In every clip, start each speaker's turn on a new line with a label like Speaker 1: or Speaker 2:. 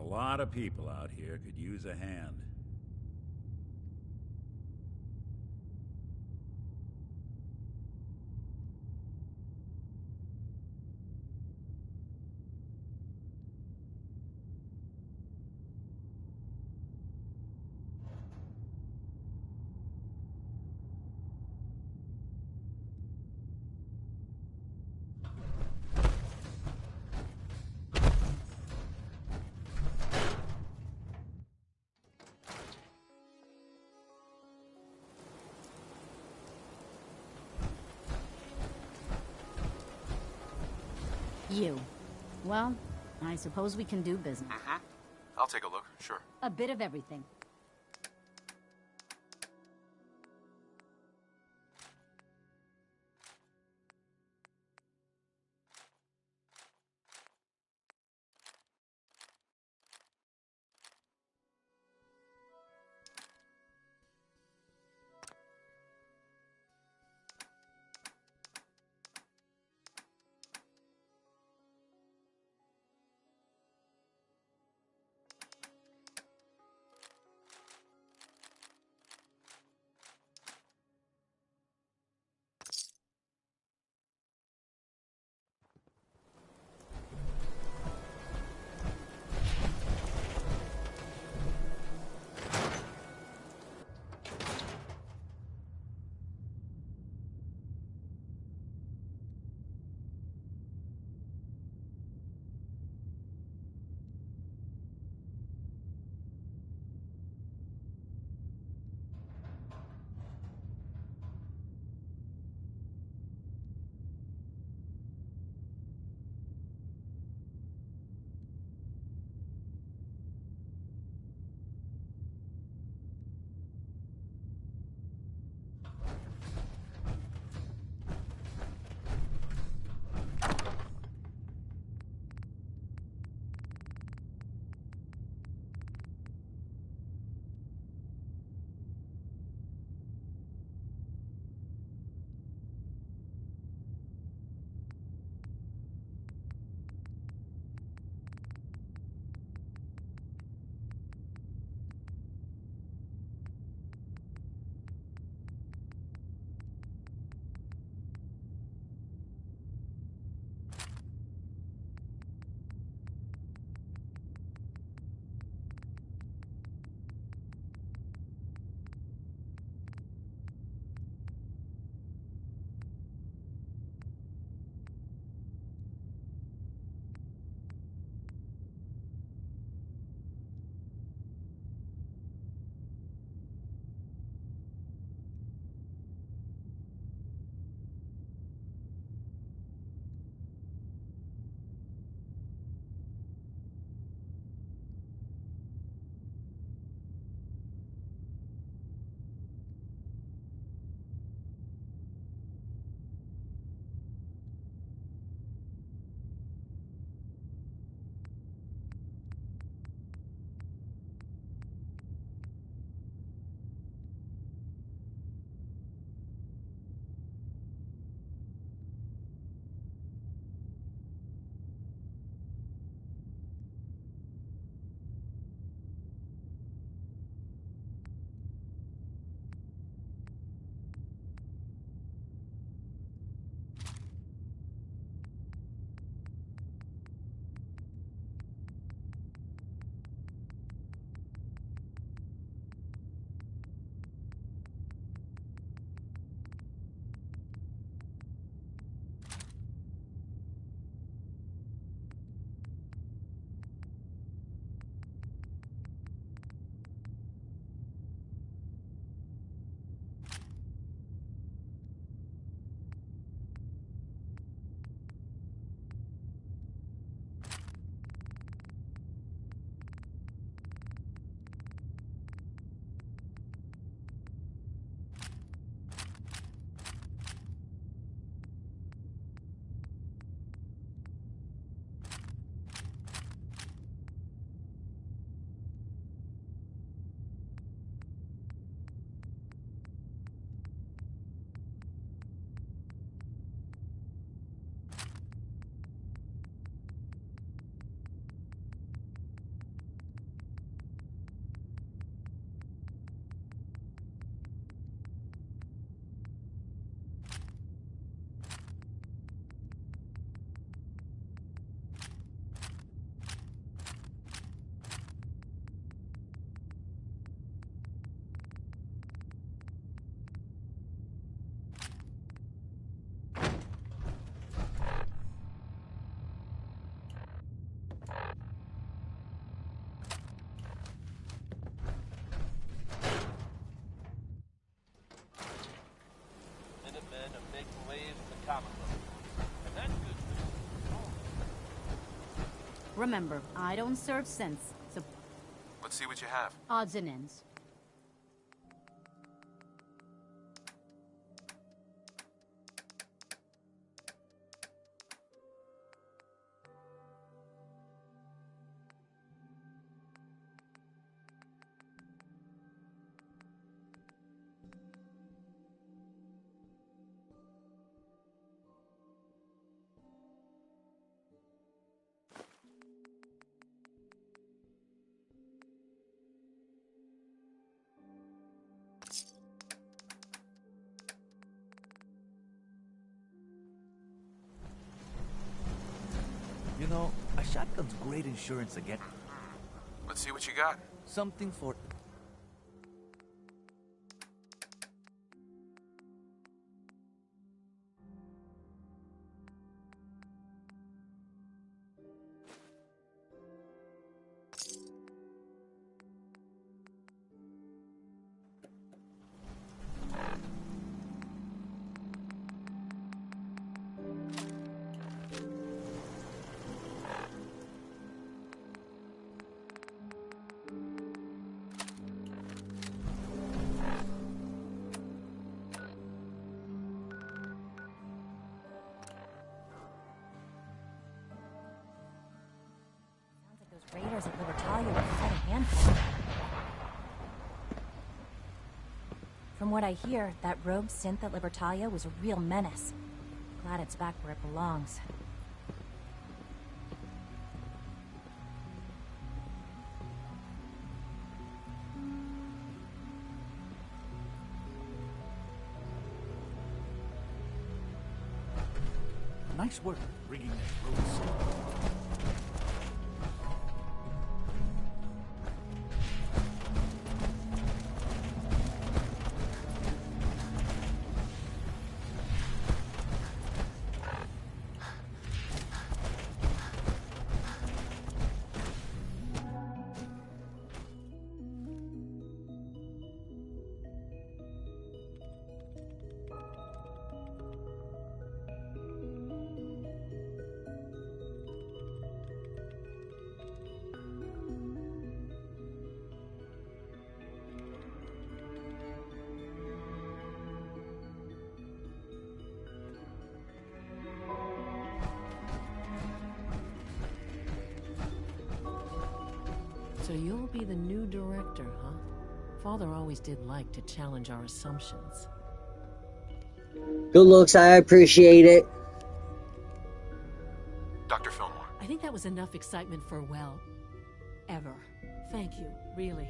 Speaker 1: lot of people out here could use a hand.
Speaker 2: You. Well, I suppose we can do business.
Speaker 3: Mm-hmm. I'll take a look, sure.
Speaker 2: A bit of everything. Remember, I don't serve sense, so
Speaker 3: Let's see what you have.
Speaker 2: odds and ends.
Speaker 4: You know, a shotgun's great insurance again.
Speaker 3: Let's see what you got.
Speaker 4: Something for...
Speaker 5: Raiders at Libertalia were quite a handful. From what I hear, that rogue synth at Libertalia was a real menace. Glad it's back where it belongs.
Speaker 4: Nice work bringing that road safe.
Speaker 6: So you'll be the new director, huh? Father always did like to challenge our assumptions.
Speaker 7: Good looks, I appreciate it.
Speaker 3: Dr. Fillmore.
Speaker 6: I think that was enough excitement for, well, ever. Thank you, really.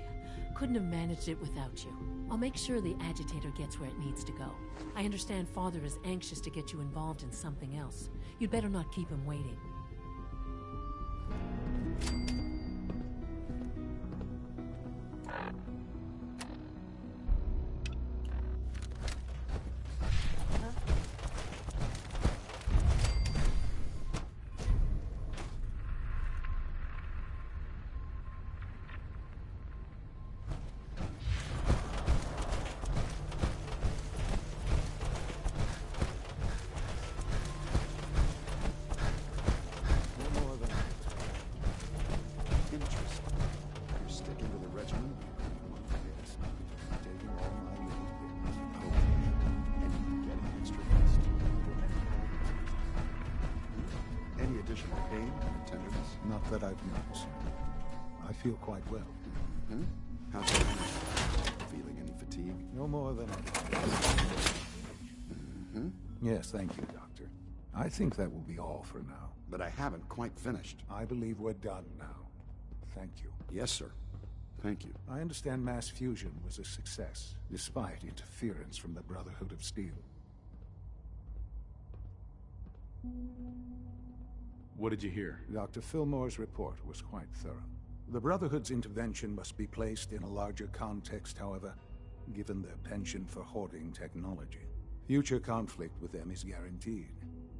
Speaker 6: Couldn't have managed it without you. I'll make sure the agitator gets where it needs to go. I understand Father is anxious to get you involved in something else. You'd better not keep him waiting.
Speaker 8: Not that I've noticed. I feel quite well.
Speaker 9: Hmm? How's your energy? Feeling any fatigue?
Speaker 8: No more than I...
Speaker 9: Hmm?
Speaker 8: Yes, thank you, Doctor. I think that will be all for now.
Speaker 9: But I haven't quite finished.
Speaker 8: I believe we're done now. Thank you.
Speaker 9: Yes, sir. Thank you.
Speaker 8: I understand mass fusion was a success, despite interference from the Brotherhood of Steel.
Speaker 1: What did you hear?
Speaker 8: Dr. Fillmore's report was quite thorough. The Brotherhood's intervention must be placed in a larger context, however, given their penchant for hoarding technology. Future conflict with them is guaranteed.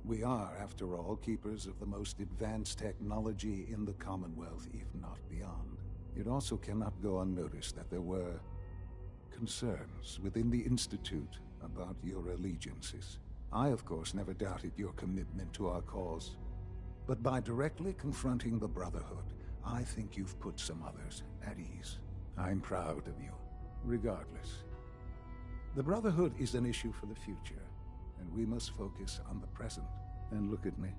Speaker 8: We are, after all, keepers of the most advanced technology in the Commonwealth, if not beyond. It also cannot go unnoticed that there were concerns within the Institute about your allegiances. I, of course, never doubted your commitment to our cause. But by directly confronting the Brotherhood, I think you've put some others at ease. I'm proud of you, regardless. The Brotherhood is an issue for the future, and we must focus on the present. And look at me,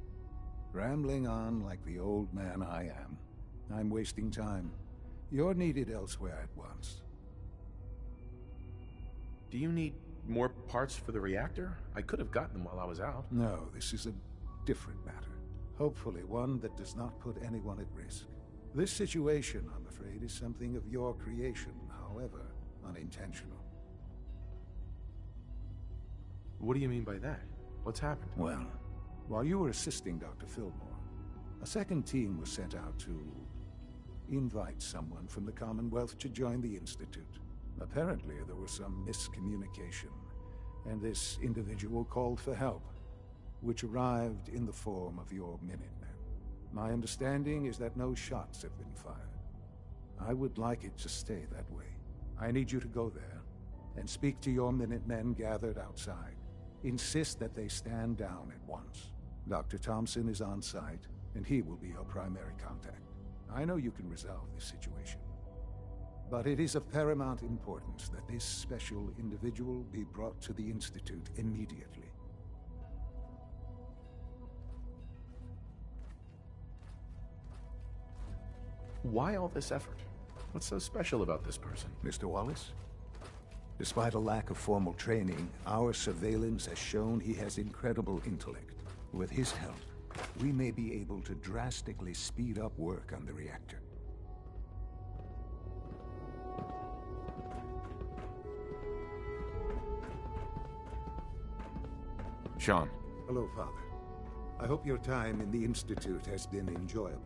Speaker 8: rambling on like the old man I am. I'm wasting time. You're needed elsewhere at once.
Speaker 1: Do you need more parts for the reactor? I could have gotten them while I was out.
Speaker 8: No, this is a different matter. Hopefully one that does not put anyone at risk. This situation, I'm afraid, is something of your creation, however unintentional.
Speaker 1: What do you mean by that? What's happened?
Speaker 8: Well, while you were assisting Dr. Fillmore, a second team was sent out to invite someone from the Commonwealth to join the Institute. Apparently, there was some miscommunication, and this individual called for help, which arrived in the form of your Minutemen. My understanding is that no shots have been fired. I would like it to stay that way. I need you to go there and speak to your Minutemen gathered outside. Insist that they stand down at once. Dr. Thompson is on site, and he will be your primary contact. I know you can resolve this situation, but it is of paramount importance that this special individual be brought to the Institute immediately.
Speaker 1: Why all this effort? What's so special about this person?
Speaker 8: Mr. Wallace? Despite a lack of formal training, our surveillance has shown he has incredible intellect. With his help, we may be able to drastically speed up work on the reactor.
Speaker 1: Sean.
Speaker 8: Hello, Father. I hope your time in the Institute has been enjoyable.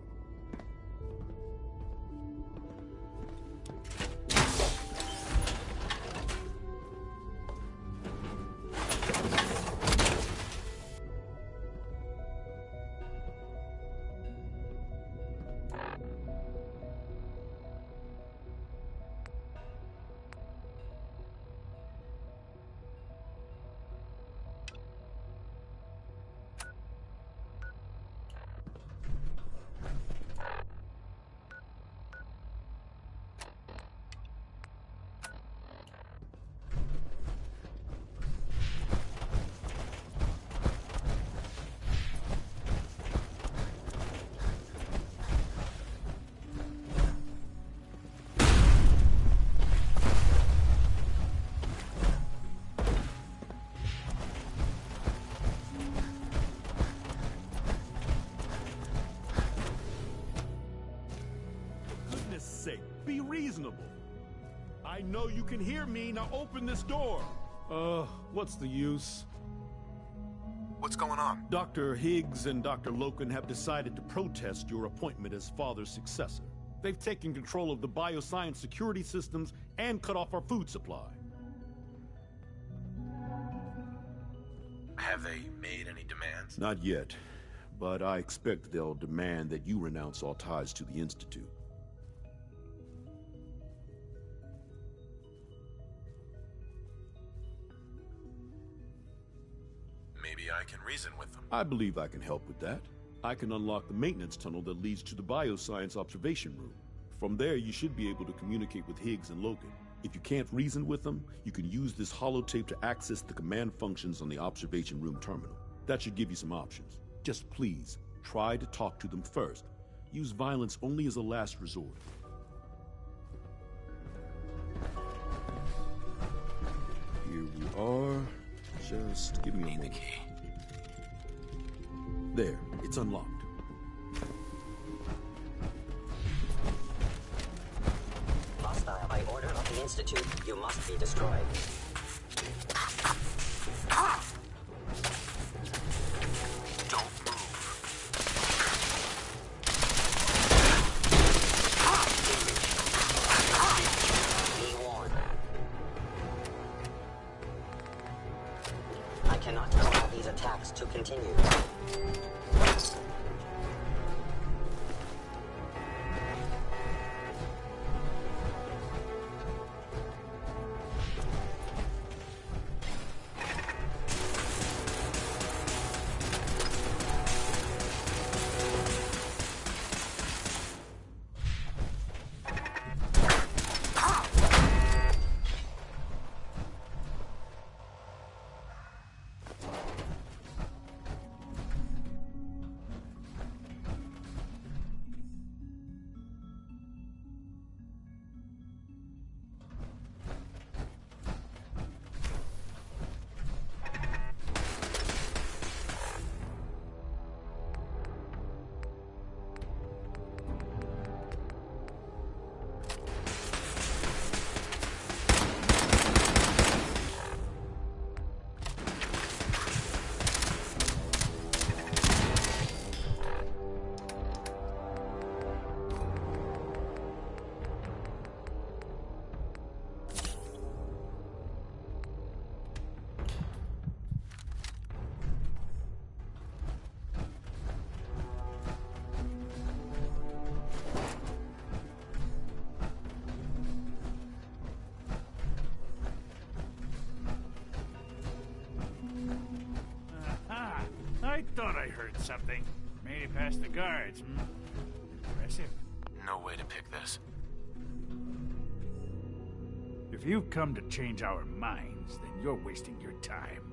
Speaker 10: Be reasonable. I know you can hear me. Now open this door.
Speaker 11: What's the use?
Speaker 3: What's going on?
Speaker 10: Dr. Higgs and Dr. Loken have decided to protest your appointment as Father's successor. They've taken control of the bioscience security systems and cut off our food supply.
Speaker 3: Have they made any demands?
Speaker 10: Not yet, but I expect they'll demand that you renounce all ties to the Institute.
Speaker 3: Maybe I can reason with them.
Speaker 10: I believe I can help with that. I can unlock the maintenance tunnel that leads to the bioscience observation room. From there, you should be able to communicate with Higgs and Logan. If you can't reason with them, you can use this holotape to access the command functions on the observation room terminal. That should give you some options. Just please, try to talk to them first. Use violence only as a last resort. Here we are. Just give me a moment.
Speaker 3: The key.
Speaker 10: There, it's unlocked.
Speaker 12: Hostile by order of the Institute. You must be destroyed.
Speaker 3: Don't move.
Speaker 12: Be warned. I cannot allow these attacks to continue.
Speaker 13: learned something. Made it past the guards, hmm? Impressive.
Speaker 3: No way to pick this.
Speaker 13: If you've come to change our minds, then you're wasting your time.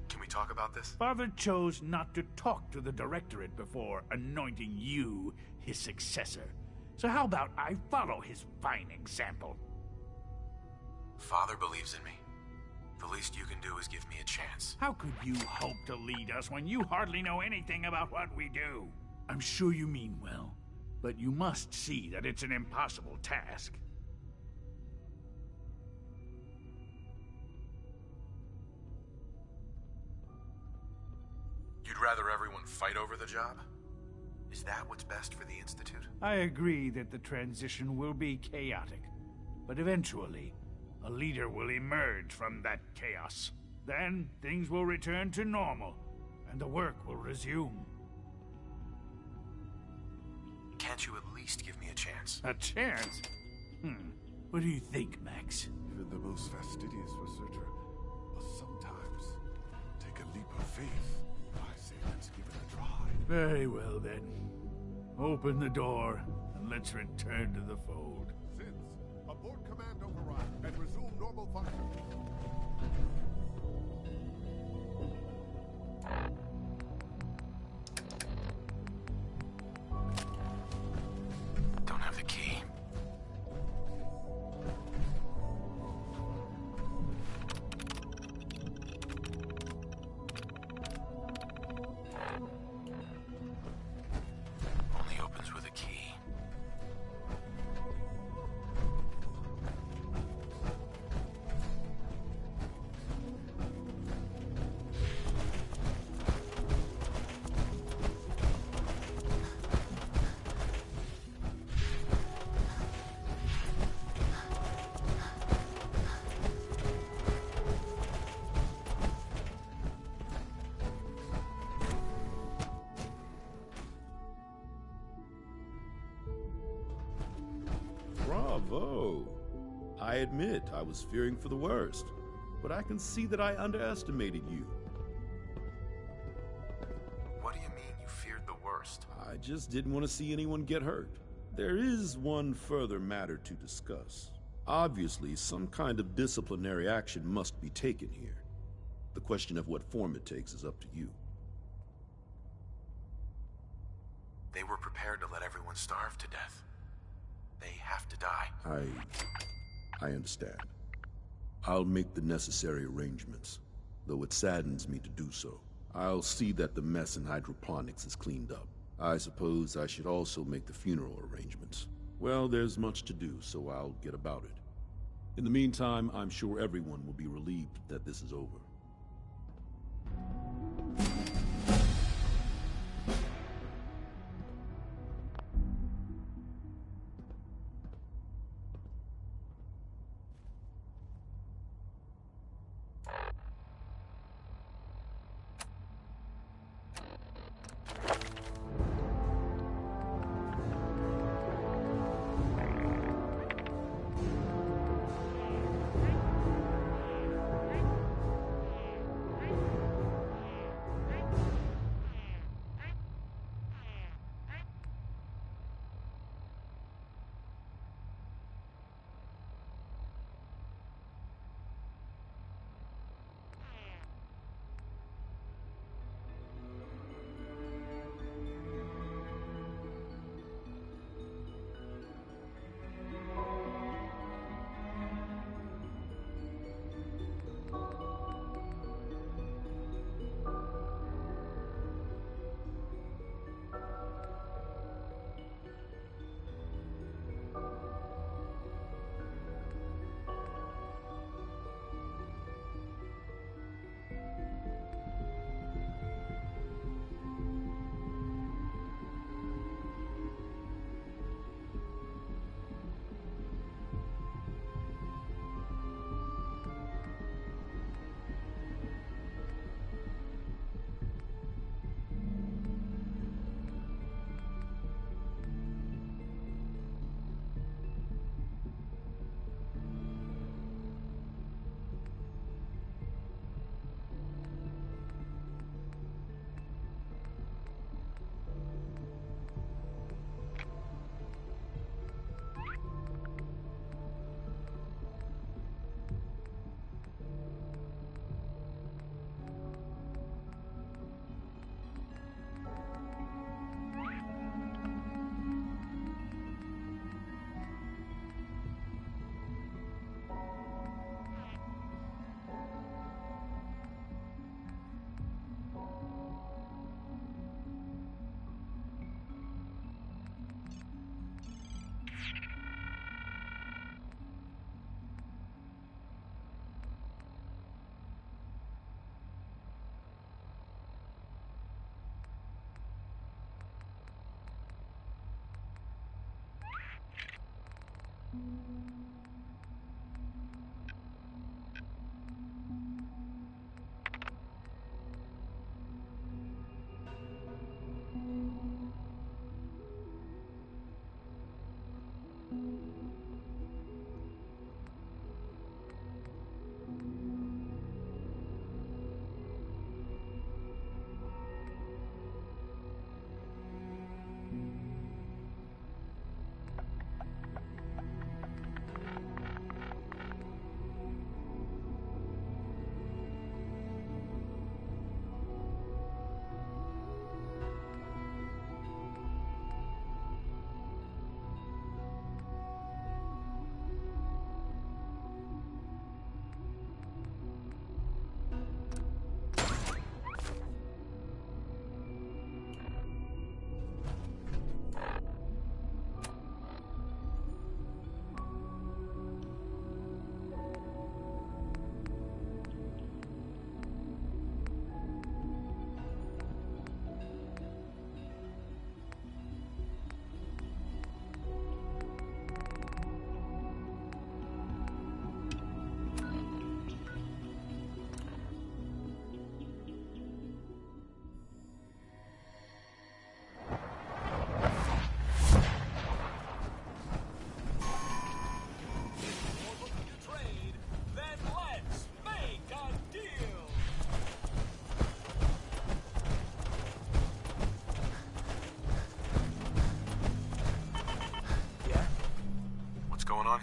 Speaker 3: Can we talk about this?
Speaker 13: Father chose not to talk to the Directorate before anointing you his successor. So how about I follow his fine example?
Speaker 3: Father believes in me. The least you can do is give me a chance.
Speaker 13: How could you hope to lead us when you hardly know anything about what we do? I'm sure you mean well, but you must see that it's an impossible task.
Speaker 3: You'd rather everyone fight over the job? Is that what's best for the Institute?
Speaker 13: I agree that the transition will be chaotic, but eventually, a leader will emerge from that chaos. Then, things will return to normal, and the work will resume.
Speaker 3: Can't you at least give me a chance?
Speaker 13: A chance? What do you think, Max?
Speaker 9: Even the most fastidious researcher must sometimes take a leap of faith. I say let's give it a try.
Speaker 13: Very well, then. Open the door, and let's return to the fold.
Speaker 14: Since, abort command override and resume normal function.
Speaker 3: Don't have the key. Only opens with a key.
Speaker 10: Bravo! I admit I was fearing for the worst, but I can see that I underestimated you.
Speaker 3: What do you mean you feared the worst?
Speaker 10: I just didn't want to see anyone get hurt. There is one further matter to discuss. Obviously, some kind of disciplinary action must be taken here. The question of what form it takes is up to you.
Speaker 3: They were prepared to let everyone starve to death. They have to die.
Speaker 10: I understand. I'll make the necessary arrangements, though it saddens me to do so. I'll see that the mess in hydroponics is cleaned up. I suppose I should also make the funeral arrangements. Well, there's much to do, so I'll get about it. In the meantime, I'm sure everyone will be relieved that this is over.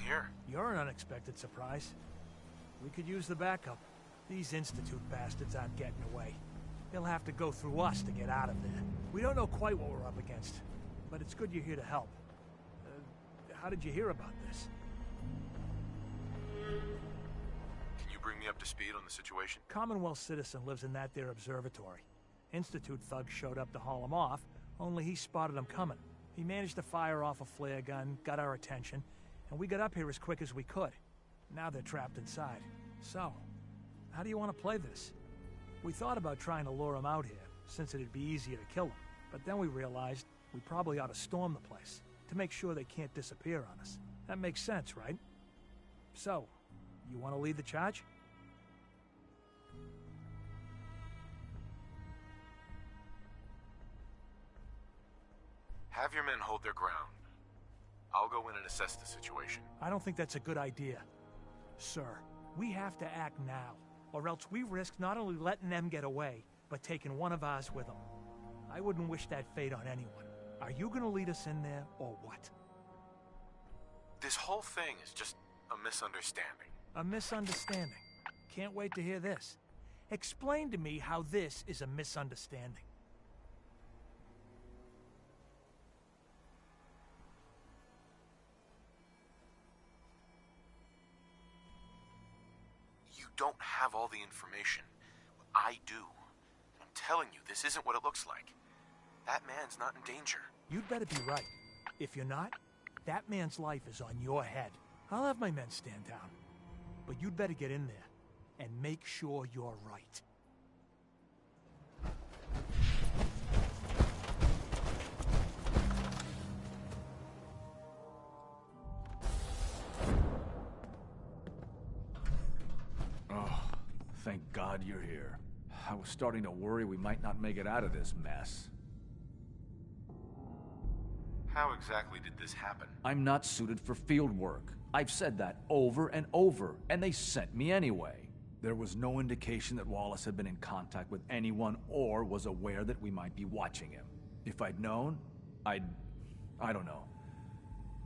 Speaker 3: Here.
Speaker 4: You're an unexpected surprise. We could use the backup. These Institute bastards aren't getting away. They'll have to go through us to get out of there. We don't know quite what we're up against, but it's good you're here to help. How did you hear about this?
Speaker 3: Can you bring me up to speed on the situation?
Speaker 4: Commonwealth citizen lives in that there observatory. Institute thugs showed up to haul him off, only he spotted them coming. He managed to fire off a flare gun, got our attention, and we got up here as quick as we could. Now they're trapped inside. So, how do you want to play this? We thought about trying to lure them out here, since it'd be easier to kill them. But then we realized we probably ought to storm the place, to make sure they can't disappear on us. That makes sense, right? So, you want to lead the charge?
Speaker 3: Have your men hold their ground. I'll go in and assess the situation.
Speaker 4: I don't think that's a good idea. Sir, we have to act now, or else we risk not only letting them get away, but taking one of ours with them. I wouldn't wish that fate on anyone. Are you gonna lead us in there, or what?
Speaker 3: This whole thing is just a misunderstanding.
Speaker 4: A misunderstanding? Can't wait to hear this. Explain to me how this is a misunderstanding.
Speaker 3: You don't have all the information. I do. I'm telling you, this isn't what it looks like. That man's not in danger.
Speaker 4: You'd better be right. If you're not, that man's life is on your head. I'll have my men stand down. But you'd better get in there and make sure you're right.
Speaker 15: Oh, thank God you're here. I was starting to worry we might not make it out of this mess.
Speaker 3: How exactly did this happen?
Speaker 15: I'm not suited for field work. I've said that over and over, and they sent me anyway. There was no indication that Wallace had been in contact with anyone or was aware that we might be watching him. If I'd known, I don't know.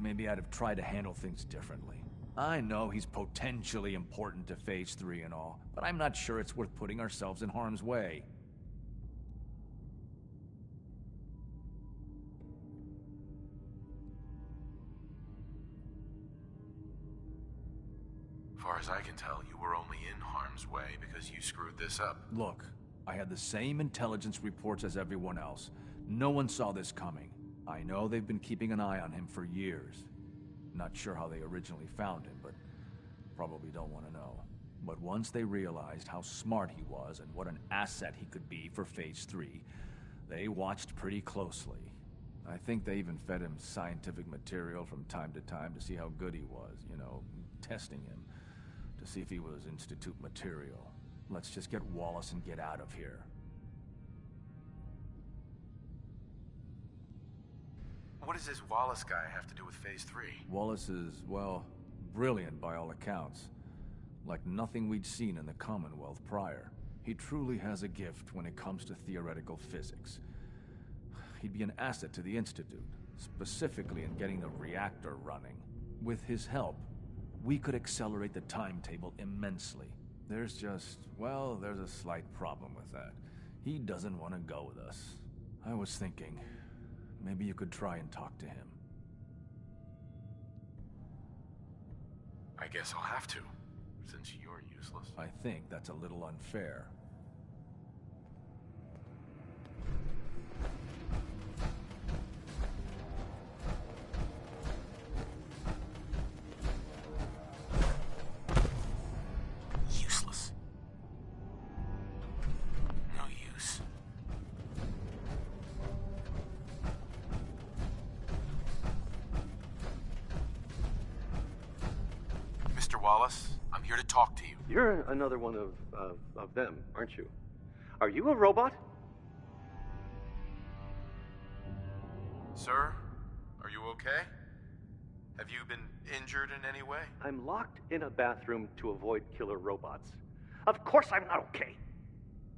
Speaker 15: Maybe I'd have tried to handle things differently. I know he's potentially important to Phase 3 and all, but I'm not sure it's worth putting ourselves in harm's way.
Speaker 3: As far as I can tell, you were only in harm's way because you screwed this up.
Speaker 15: Look, I had the same intelligence reports as everyone else. No one saw this coming. I know they've been keeping an eye on him for years. Not sure how they originally found him, but probably don't want to know. But once they realized how smart he was and what an asset he could be for Phase 3, they watched pretty closely. I think they even fed him scientific material from time to time to see how good he was, you know, testing him, to see if he was Institute material. Let's just get Wallace and get out of here.
Speaker 3: What does this Wallace guy have to do with Phase 3?
Speaker 15: Wallace is, well, brilliant by all accounts. Like nothing we'd seen in the Commonwealth prior. He truly has a gift when it comes to theoretical physics. He'd be an asset to the Institute, specifically in getting the reactor running. With his help, we could accelerate the timetable immensely. There's just, well, there's a slight problem with that. He doesn't want to go with us. I was thinking, maybe you could try and talk to him.
Speaker 3: I guess I'll have to, since you're useless.
Speaker 15: I think that's a little unfair.
Speaker 3: Useless. No use. Mr. Wallace, I'm here to talk to you.
Speaker 16: You're another one of them, aren't you? Are you a robot?
Speaker 3: Sir, are you okay? Have you been injured in any way?
Speaker 16: I'm locked in a bathroom to avoid killer robots. Of course I'm not okay.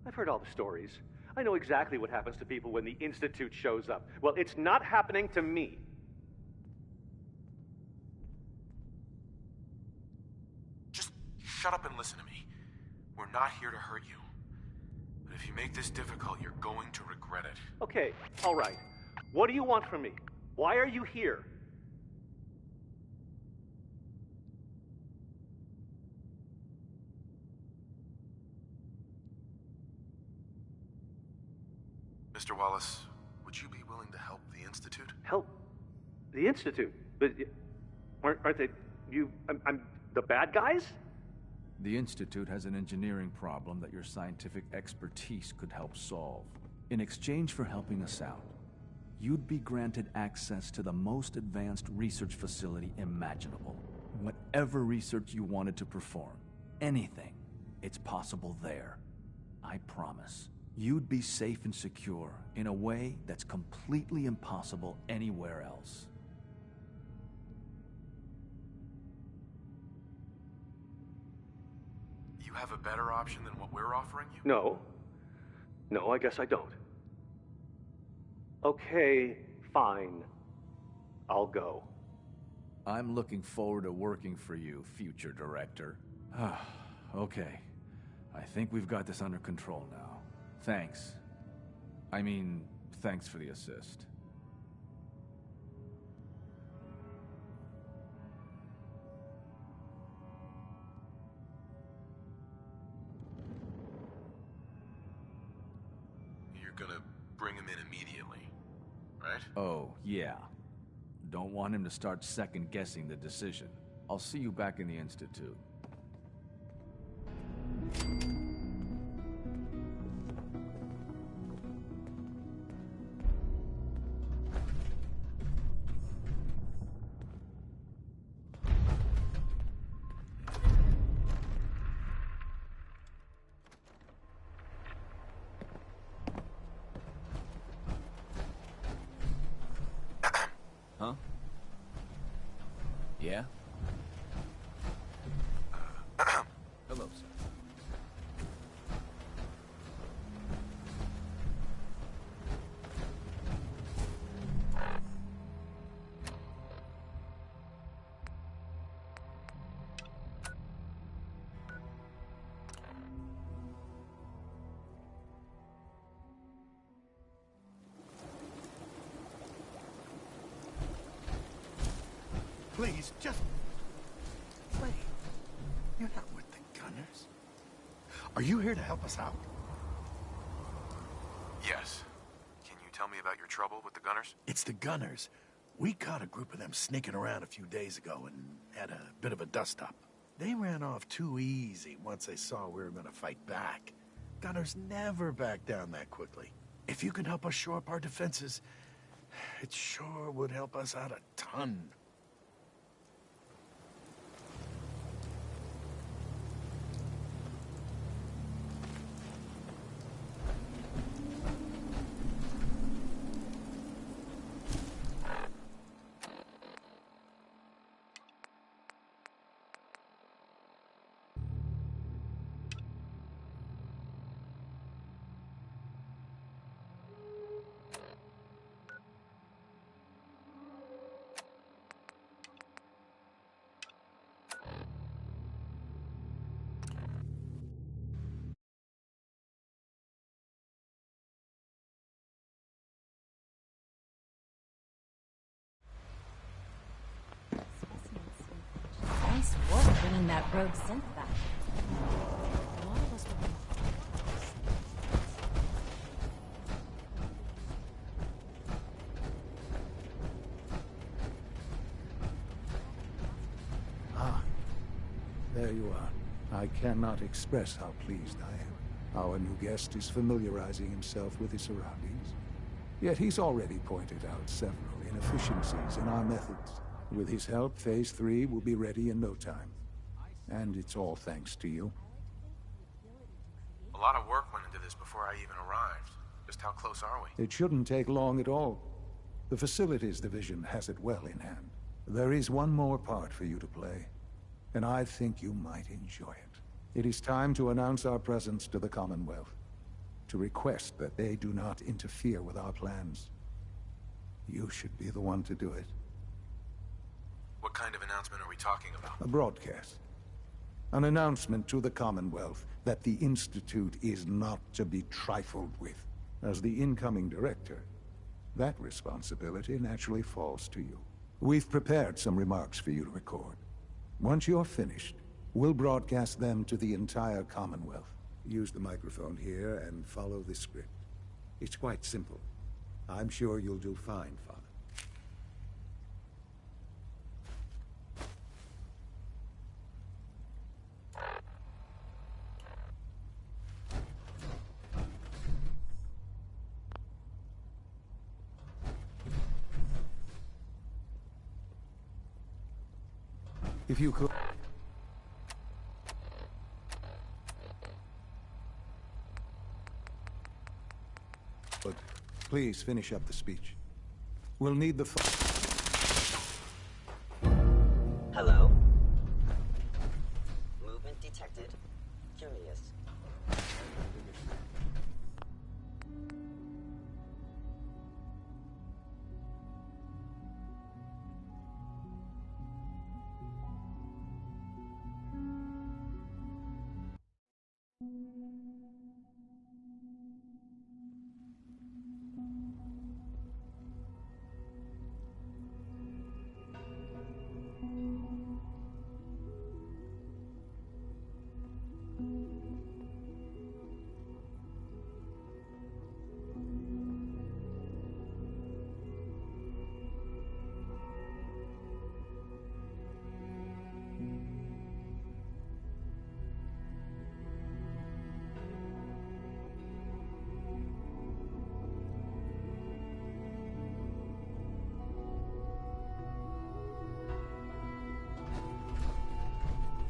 Speaker 16: I've heard all the stories. I know exactly what happens to people when the Institute shows up. Well, it's not happening to me.
Speaker 3: Just shut up and listen to me. We're not here to hurt you. But if you make this difficult, you're going to regret it.
Speaker 16: Okay, all right. What do you want from me? Why are you here?
Speaker 3: Mr. Wallace, would you be willing to help the Institute?
Speaker 16: Help? The Institute? But aren't they... I'm the bad guys?
Speaker 15: The Institute has an engineering problem that your scientific expertise could help solve. In exchange for helping us out, you'd be granted access to the most advanced research facility imaginable. Whatever research you wanted to perform, anything, it's possible there. I promise. You'd be safe and secure in a way that's completely impossible anywhere else.
Speaker 3: You have a better option than what we're offering you?
Speaker 16: No. No, I guess I don't. Okay, fine. I'll go.
Speaker 15: I'm looking forward to working for you, future director. Okay. I think we've got this under control now. Thanks. I mean, thanks for the assist.
Speaker 3: You're gonna bring him in immediately, right?
Speaker 15: Oh, yeah. Don't want him to start second-guessing the decision. I'll see you back in the Institute.
Speaker 17: Huh? Yeah? Hello, sir.
Speaker 14: Please, just... wait. You're not with the Gunners. Are you here to help us out?
Speaker 3: Yes. Can you tell me about your trouble with the Gunners?
Speaker 14: It's the Gunners. We caught a group of them sneaking around a few days ago and had a bit of a dust-up. They ran off too easy once they saw we were going to fight back. Gunners never back down that quickly. If you can help us shore up our defenses, It sure would help us out a ton.
Speaker 5: Nice work bringing that rogue synth back.
Speaker 6: A lot of us were...
Speaker 8: Ah, there you are. I cannot express how pleased I am. Our new guest is familiarizing himself with his surroundings. Yet he's already pointed out several inefficiencies in our methods. With his help, Phase 3 will be ready in no time. And it's all thanks to you.
Speaker 3: A lot of work went into this before I even arrived. Just how close are we?
Speaker 8: It shouldn't take long at all. The Facilities Division has it well in hand. There is one more part for you to play, and I think you might enjoy it. It is time to announce our presence to the Commonwealth, to request that they do not interfere with our plans. You should be the one to do it.
Speaker 3: What kind of announcement are we talking about?
Speaker 8: A broadcast. An announcement to the Commonwealth that the Institute is not to be trifled with. As the incoming director, that responsibility naturally falls to you. We've prepared some remarks for you to record. Once you're finished, we'll broadcast them to the entire Commonwealth. Use the microphone here and follow the script. It's quite simple. I'm sure you'll do fine, Father. If you could... But please finish up the speech. We'll need the...
Speaker 12: Hello? Movement detected. Curious.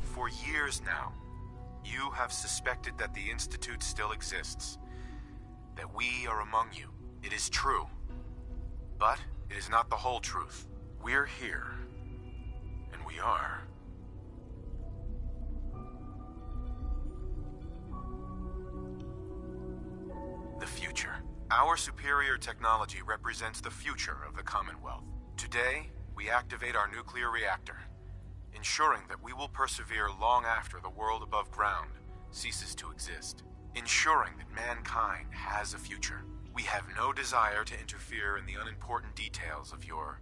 Speaker 3: For years now, you have suspected that the Institute still exists. That we are among you. It is true. But it is not the whole truth. We're here. And we are. The future. Our superior technology represents the future of the Commonwealth. Today, we activate our nuclear reactor, ensuring that we will persevere long after the world above ground ceases to exist. Ensuring that mankind has a future. We have no desire to interfere in the unimportant details of your...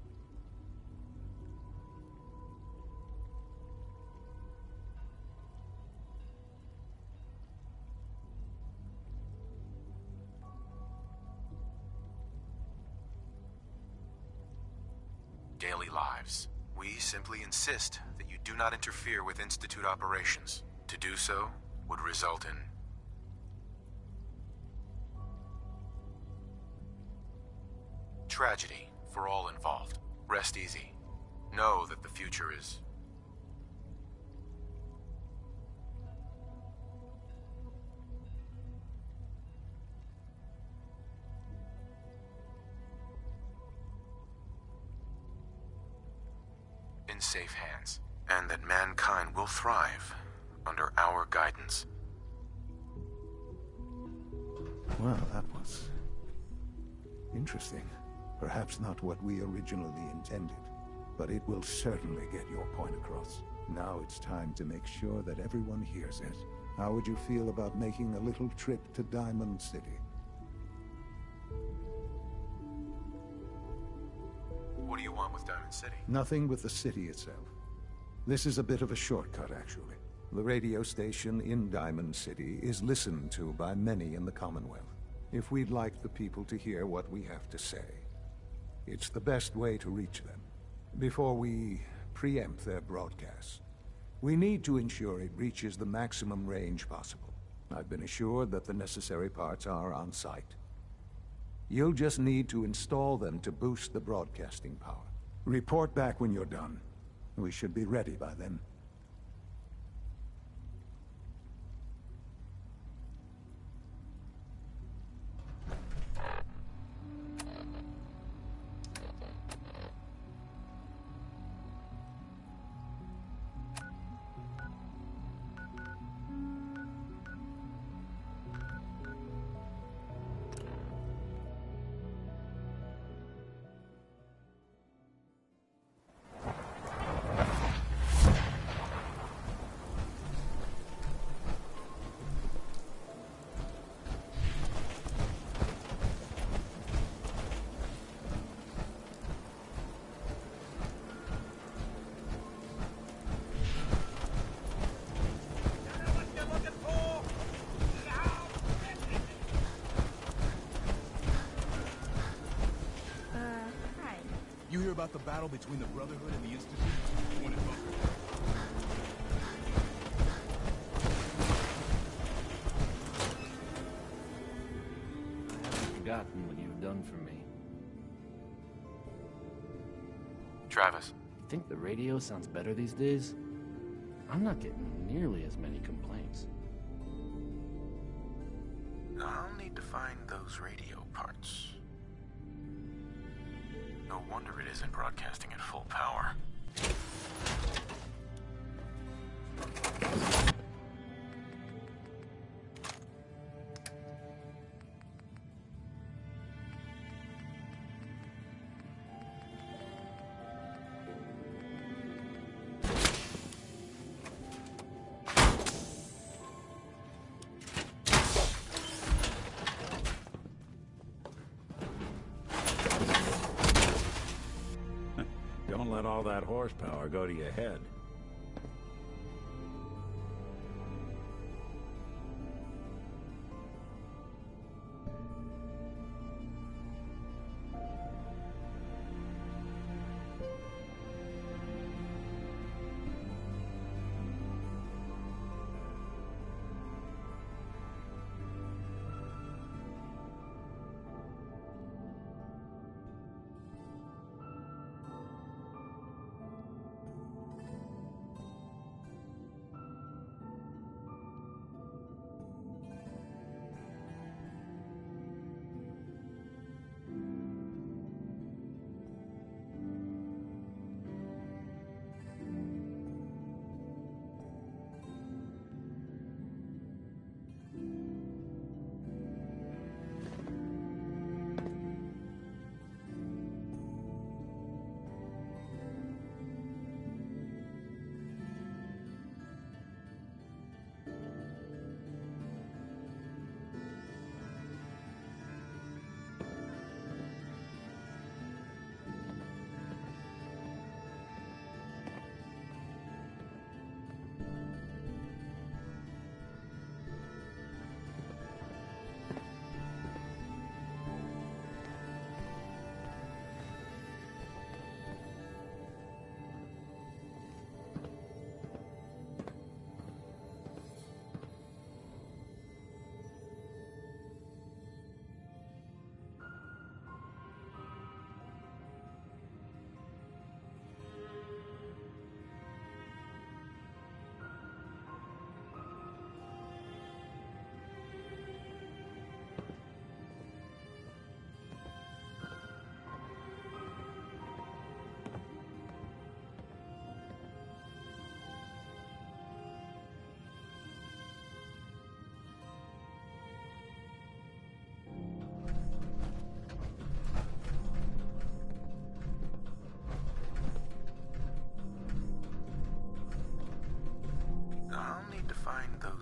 Speaker 3: daily lives. We simply insist that you do not interfere with Institute operations. To do so would result in... tragedy for all involved. Rest easy. Know that the future is... in safe hands, and that mankind will thrive under our guidance.
Speaker 8: Well, that was interesting. Perhaps not what we originally intended, but it will certainly get your point across. Now it's time to make sure that everyone hears it. How would you feel about making a little trip to Diamond City?
Speaker 3: What do you want with Diamond City?
Speaker 8: Nothing with the city itself. This is a bit of a shortcut, actually. The radio station in Diamond City is listened to by many in the Commonwealth. If we'd like the people to hear what we have to say, it's the best way to reach them. Before we preempt their broadcasts, we need to ensure it reaches the maximum range possible. I've been assured that the necessary parts are on site. You'll just need to install them to boost the broadcasting power. Report back when you're done. We should be ready by then.
Speaker 17: You hear about the battle between the Brotherhood and the Institute? One in Bunker.
Speaker 18: I haven't forgotten what you've done for me.
Speaker 3: Travis.
Speaker 18: You think the radio sounds better these days? I'm not getting nearly as many complaints.
Speaker 3: I'll need to find those radio parts. No wonder it isn't broadcasting at full power.
Speaker 19: Don't let all that horsepower go to your head.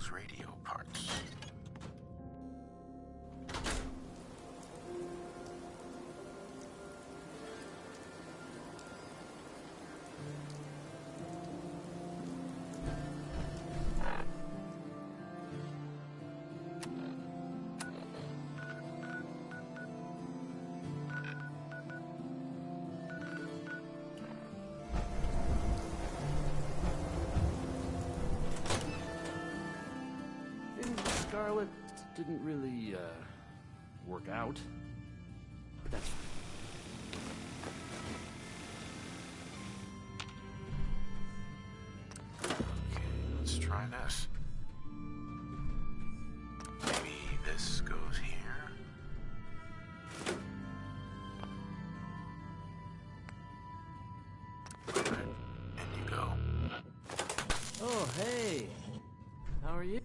Speaker 3: those radio parts.
Speaker 18: Scarlet didn't really, work out. But that's fine.
Speaker 3: Okay, let's try this. Maybe this goes here. Alright, in you go.
Speaker 18: Oh, hey! How are you?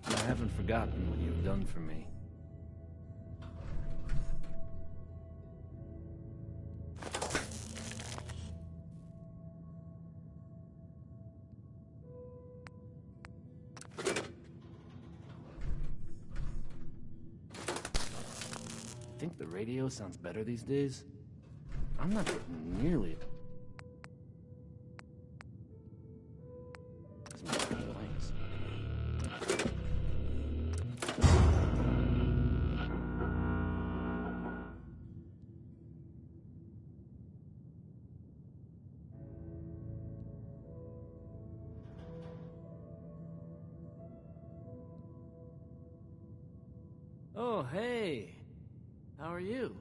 Speaker 18: I haven't forgotten what you've done for me. Think the radio sounds better these days? I'm not getting nearly as many complaints. Oh, hey! How are you?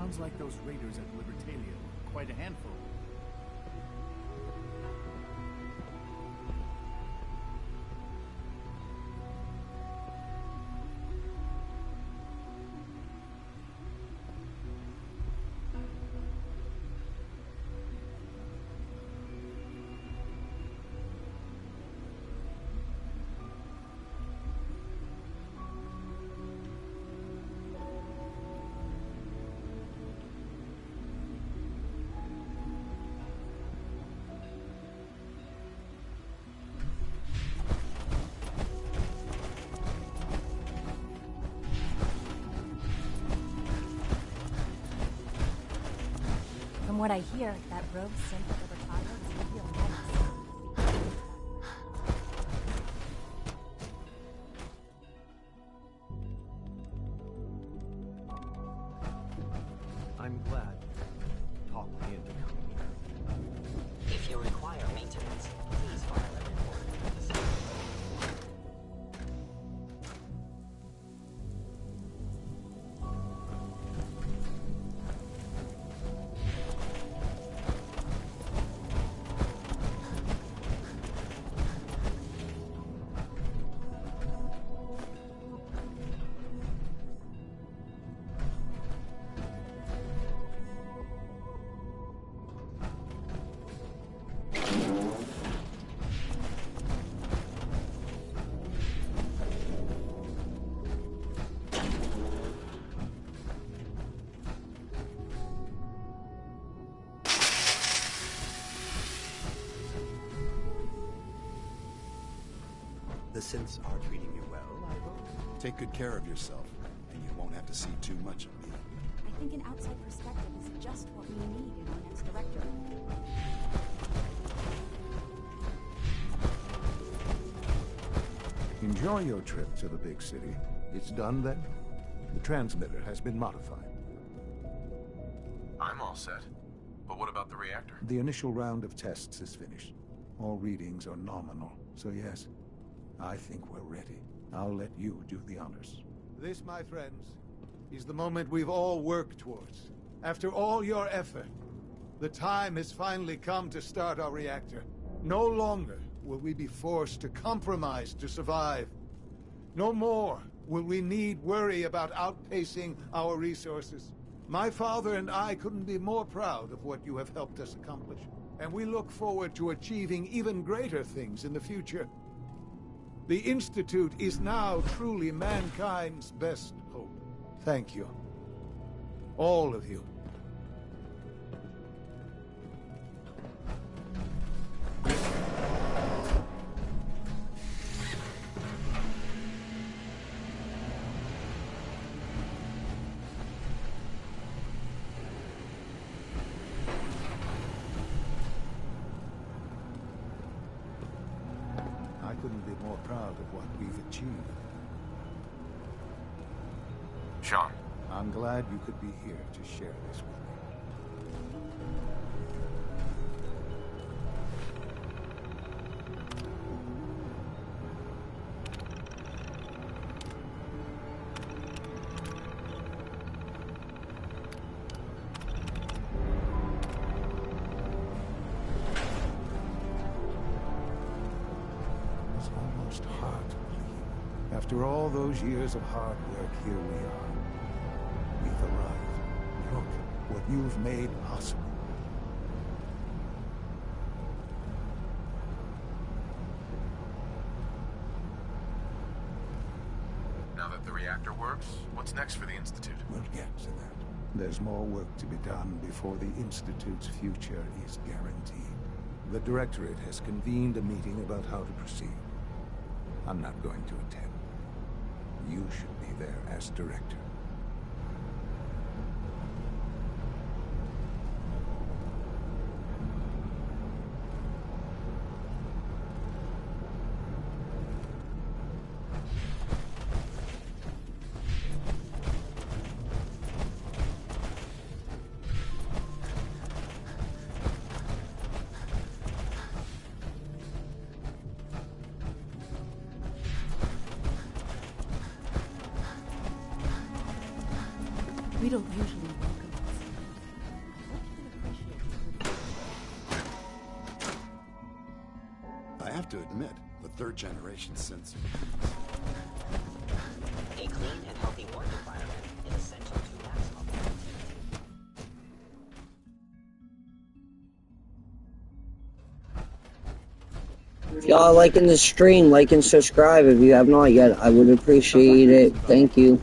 Speaker 13: Sounds like those raiders at Libertalia were quite a handful.
Speaker 5: From what I hear, that rogue synth at Libertalia was a real menace.
Speaker 20: I'm glad you talked me into coming here.
Speaker 12: If you require maintenance, please file a report with the city.
Speaker 21: The synths are treating you well, I hope?
Speaker 8: Take good care of yourself, and you won't have to see too much of me.
Speaker 5: I think an outside perspective is just what we need in our next director.
Speaker 8: Enjoy your trip to the big city. It's done then? The transmitter has been modified.
Speaker 3: I'm all set. But what about the reactor?
Speaker 8: The initial round of tests is finished. All readings are nominal, so yes, I think we're ready. I'll let you do the honors. This, my friends, is the moment we've all worked towards. After all your effort, the time has finally come to start our reactor. No longer will we be forced to compromise to survive. No more will we need worry about outpacing our resources. My father and I couldn't be more proud of what you have helped us accomplish, and we look forward to achieving even greater things in the future. The Institute is now truly mankind's best hope. Thank you. All of you. I couldn't be more proud of what we've achieved.
Speaker 3: Sean.
Speaker 8: I'm glad you could be here to share this with me. It's almost hard to believe. After all those years of hard work, here we are. We've arrived. Look what you've made possible.
Speaker 3: Now that the reactor works, what's next for the Institute?
Speaker 8: We'll get to that. There's more work to be done before the Institute's future is guaranteed. The Directorate has convened a meeting about how to proceed. I'm not going to attend. You should be there as Director.
Speaker 6: We don't usually welcome
Speaker 9: have to admit, the third generation synths.
Speaker 12: A clean and healthy work environment is essential to maximum productivity.
Speaker 7: If y'all are liking the stream, like and subscribe if you have not yet. I would appreciate it. Thank you.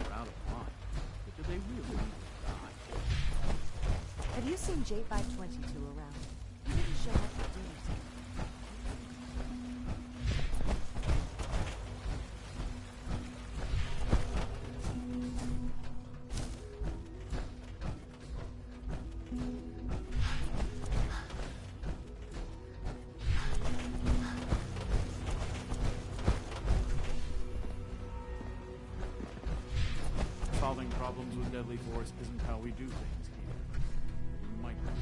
Speaker 2: Have you seen J522 around? He didn't show up at dinner.
Speaker 11: Solving problems with deadly force isn't how we do things here. You might not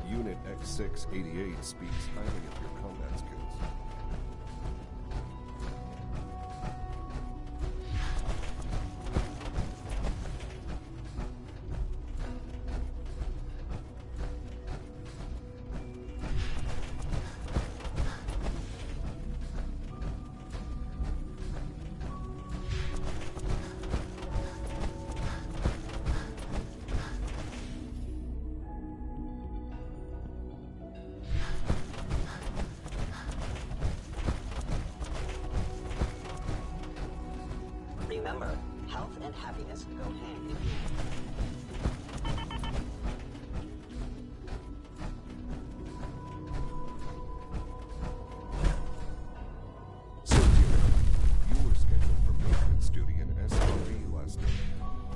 Speaker 22: Unit X688 speaks highly of your combat skills.
Speaker 12: Remember, health and happiness go hand in hand.
Speaker 22: You were scheduled for maintenance duty in SRV last night.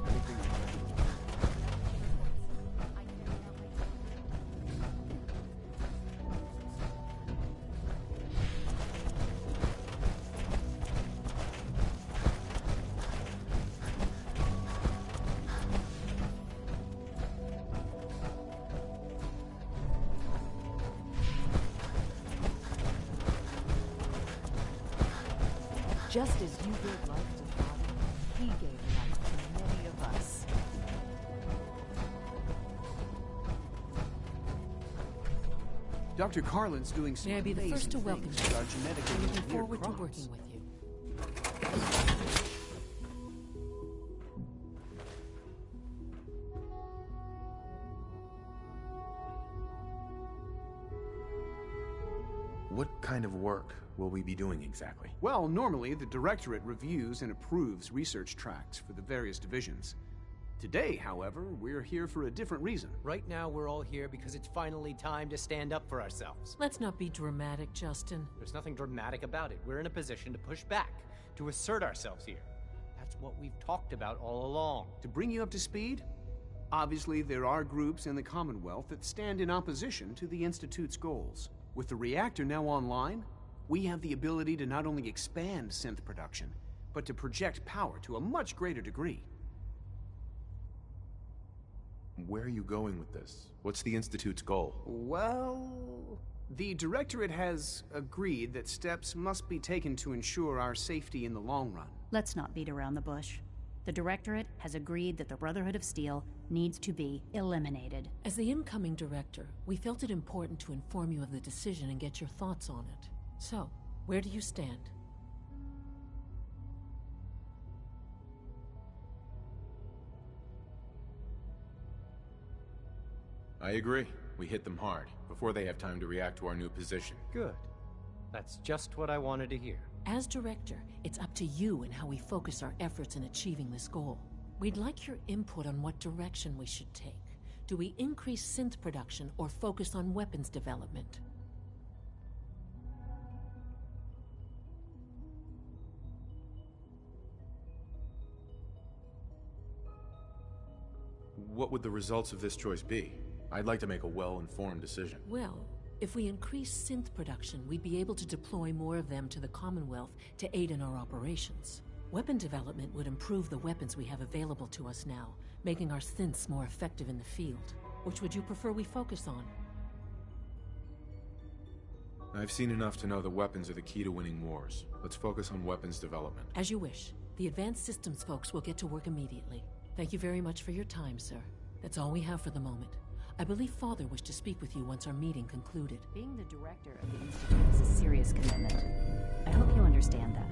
Speaker 22: Anything you
Speaker 2: Just as you gave life to Father, he gave life to many of us.
Speaker 23: Dr. Carlin's doing some
Speaker 6: May I be the first to welcome
Speaker 23: things with our
Speaker 6: you?
Speaker 23: genetically
Speaker 6: I'm looking
Speaker 23: engineered
Speaker 6: forward to
Speaker 23: crops.
Speaker 6: working with you.
Speaker 1: What kind of work will we be doing exactly?
Speaker 23: Well, normally the Directorate reviews and approves research tracts for the various divisions. Today, however, we're here for a different reason.
Speaker 20: Right now, we're all here because it's finally time to stand up for ourselves.
Speaker 6: Let's not be dramatic, Justin.
Speaker 20: There's nothing dramatic about it. We're in a position to push back, to assert ourselves here. That's what we've talked about all along.
Speaker 23: To bring you up to speed, obviously there are groups in the Commonwealth that stand in opposition to the Institute's goals. With the reactor now online, we have the ability to not only expand synth production, but to project power to a much greater degree.
Speaker 1: Where are you going with this? What's the Institute's goal?
Speaker 23: Well, the Directorate has agreed that steps must be taken to ensure our safety in the long run.
Speaker 24: Let's not beat around the bush. The Directorate has agreed that the Brotherhood of Steel needs to be eliminated.
Speaker 6: As the incoming director, we felt it important to inform you of the decision and get your thoughts on it. So, where do you stand?
Speaker 1: I agree. We hit them hard, before they have time to react to our new position.
Speaker 20: Good. That's just what I wanted to hear.
Speaker 6: As director, it's up to you and how we focus our efforts in achieving this goal. We'd like your input on what direction we should take. Do we increase synth production or focus on weapons development?
Speaker 1: What would the results of this choice be? I'd like to make a well-informed decision.
Speaker 6: Well, if we increase synth production, we'd be able to deploy more of them to the Commonwealth to aid in our operations. Weapon development would improve the weapons we have available to us now, making our synths more effective in the field. Which would you prefer we focus on?
Speaker 1: I've seen enough to know that weapons are the key to winning wars. Let's focus on weapons development.
Speaker 6: As you wish. The advanced systems folks will get to work immediately. Thank you very much for your time, sir. That's all we have for the moment. I believe Father wished to speak with you once our meeting concluded.
Speaker 24: Being the director of the Institute is a serious commitment. I hope you understand that.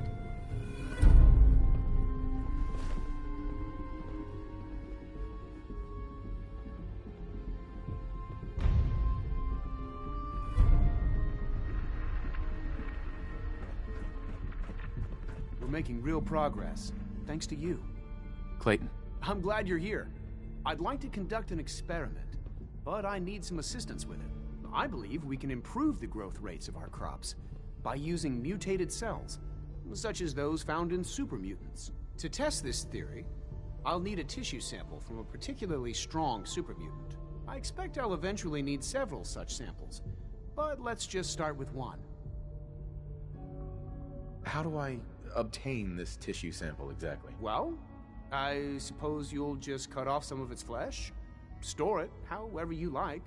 Speaker 23: We're making real progress, thanks to you.
Speaker 1: Clayton.
Speaker 23: I'm glad you're here. I'd like to conduct an experiment, but I need some assistance with it. I believe we can improve the growth rates of our crops by using mutated cells, such as those found in supermutants. To test this theory, I'll need a tissue sample from a particularly strong supermutant. I expect I'll eventually need several such samples, but let's just start with one.
Speaker 1: How do I obtain this tissue sample exactly?
Speaker 23: Well, I suppose you'll just cut off some of its flesh, store it however you like,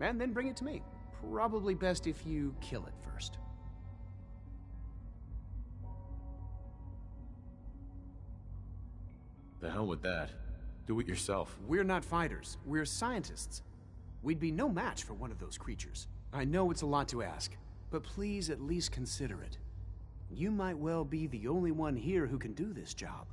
Speaker 23: and then bring it to me. Probably best if you kill it first.
Speaker 1: The hell with that. Do it yourself.
Speaker 23: We're not fighters. We're scientists. We'd be no match for one of those creatures. I know it's a lot to ask, but please at least consider it. You might well be the only one here who can do this job.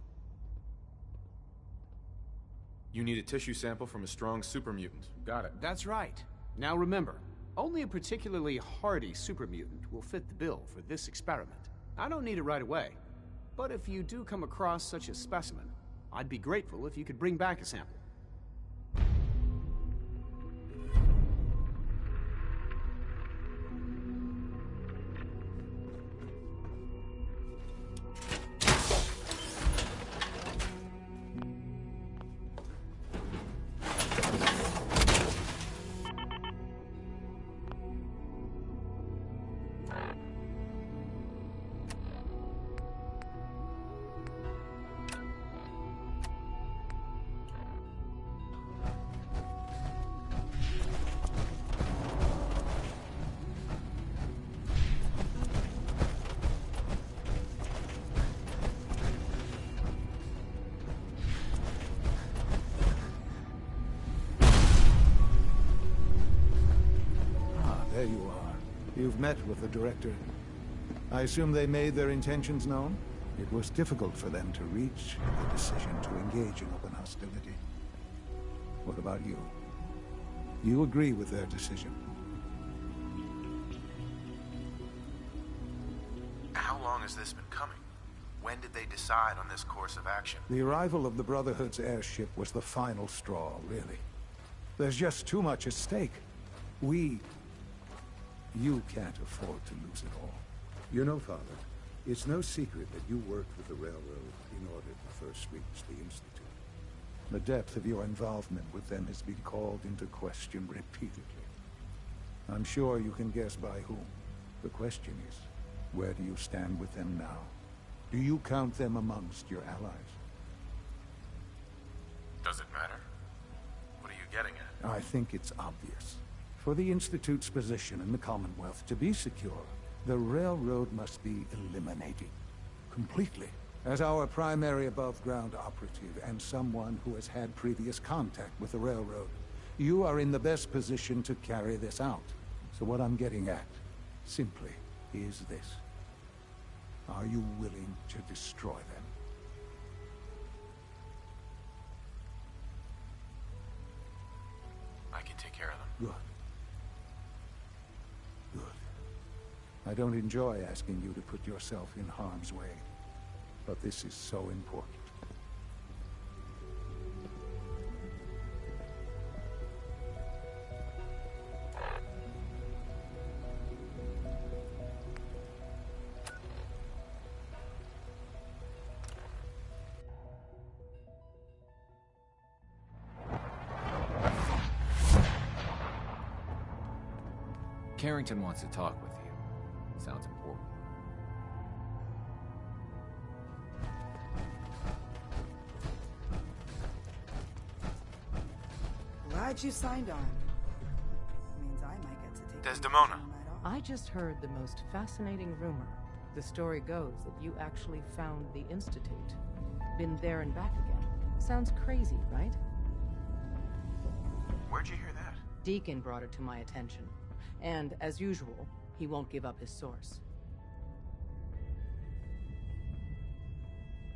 Speaker 1: You need a tissue sample from a strong supermutant. Got it.
Speaker 23: That's right. Now remember, only a particularly hardy supermutant will fit the bill for this experiment. I don't need it right away, but if you do come across such a specimen, I'd be grateful if you could bring back a sample.
Speaker 8: There you are. You've met with the director. I assume they made their intentions known? It was difficult for them to reach the decision to engage in open hostility. What about you? You agree with their decision?
Speaker 3: How long has this been coming? When did they decide on this course of action?
Speaker 8: The arrival of the Brotherhood's airship was the final straw, really. There's just too much at stake. You can't afford to lose it all.
Speaker 4: You know, Father, it's no secret that you worked with the Railroad in order to first reach the Institute.
Speaker 8: The depth of your involvement with them has been called into question repeatedly. I'm sure you can guess by whom. The question is, where do you stand with them now? Do you count them amongst your allies?
Speaker 3: Does it matter? What are you getting at?
Speaker 8: I think it's obvious. For the Institute's position in the Commonwealth to be secure, the Railroad must be eliminated. Completely. As our primary above-ground operative and someone who has had previous contact with the Railroad, you are in the best position to carry this out. So what I'm getting at, simply, is this. Are you willing to destroy them?
Speaker 3: I can take care of them.
Speaker 8: Good. I don't enjoy asking you to put yourself in harm's way, but this is so important.
Speaker 10: Carrington wants to talk with you. Sounds important.
Speaker 15: Glad you signed on. Means I might get to take
Speaker 3: Desdemona.
Speaker 16: I just heard the most fascinating rumor. The story goes that you actually found the Institute. Been there and back again. Sounds crazy, right?
Speaker 3: Where'd you hear that?
Speaker 16: Deacon brought it to my attention. And, as usual, he won't give up his source.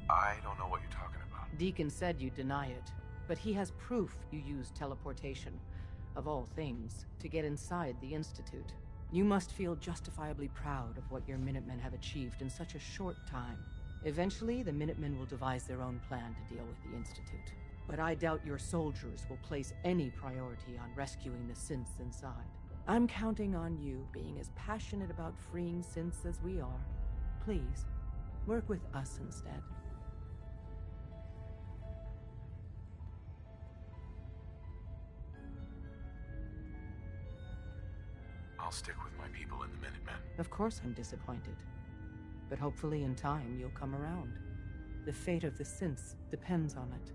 Speaker 3: I don't know what you're talking about.
Speaker 16: Deacon said you'd deny it, but he has proof you used teleportation, of all things, to get inside the Institute. You must feel justifiably proud of what your Minutemen have achieved in such a short time. Eventually, the Minutemen will devise their own plan to deal with the Institute. But I doubt your soldiers will place any priority on rescuing the synths inside. I'm counting on you being as passionate about freeing synths as we are. Please, work with us instead.
Speaker 3: I'll stick with my people in the Minutemen.
Speaker 16: Of course I'm disappointed. But hopefully in time you'll come around. The fate of the synths depends on it.